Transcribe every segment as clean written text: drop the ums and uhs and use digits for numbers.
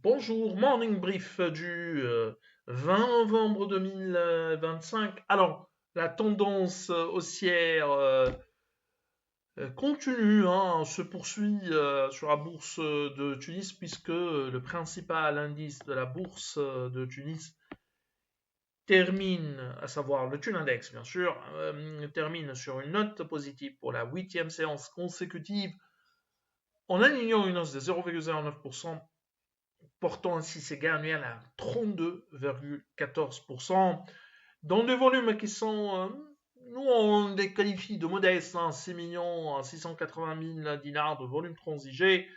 Bonjour, morning brief du 20 novembre 2025. Alors, la tendance haussière continue, se poursuit sur la bourse de Tunis puisque le principal indice de la bourse de Tunis termine, à savoir le Tunindex bien sûr, termine sur une note positive pour la huitième séance consécutive en alignant une hausse de 0,09%, portant ainsi ses gains annuels à 32,14%, dans des volumes qui sont, nous on les qualifie de modestes, 6 680 000 dinars de volume transigé.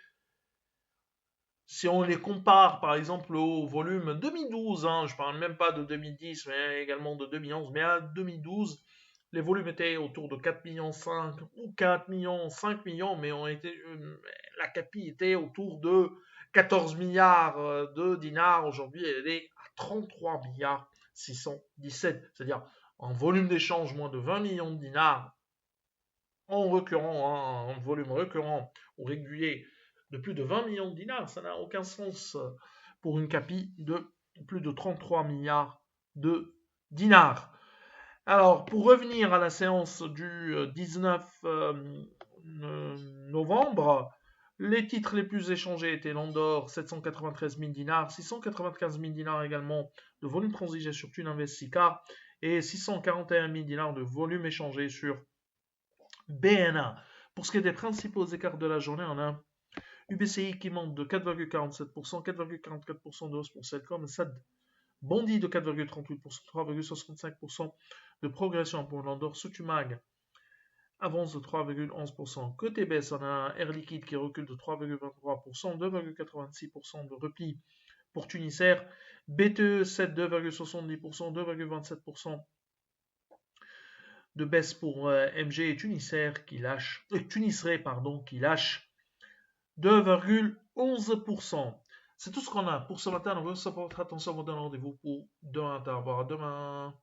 Si on les compare par exemple au volume 2012, je ne parle même pas de 2010, mais également de 2011, mais à 2012, les volumes étaient autour de 4 millions 5 ou 4 millions, 5 millions, mais la CAPI était autour de 14 milliards de dinars. Aujourd'hui, elle est à 33 milliards 617, c'est-à-dire en volume d'échange moins de 20 millions de dinars en volume récurrent ou régulier de plus de 20 millions de dinars. Ça n'a aucun sens pour une CAPI de plus de 33 milliards de dinars. Alors, pour revenir à la séance du 19 novembre, les titres les plus échangés étaient Landor, 793 000 dinars, 695 000 dinars également de volume transigé sur Tuninvest Sicar et 641 000 dinars de volume échangé sur BNA. Pour ce qui est des principaux écarts de la journée, on a UBCI qui monte de 4,47%, 4,44% de hausse pour Cellcom, SAD bondit de 4,38%, 3,65% de progression pour Landor. Sutumag avance de 3,11%. Côté baisse, on a Air Liquide qui recule de 3,23%, 2,86% de repli pour Tunisair. BTE 7, 2,70%, 2,27% de baisse pour MG et Tunisair qui lâche, Tunisray qui lâche 2,11%. C'est tout ce qu'on a pour ce matin. On veut savoir votre attention. On vous donne rendez-vous pour demain. Au revoir. À demain.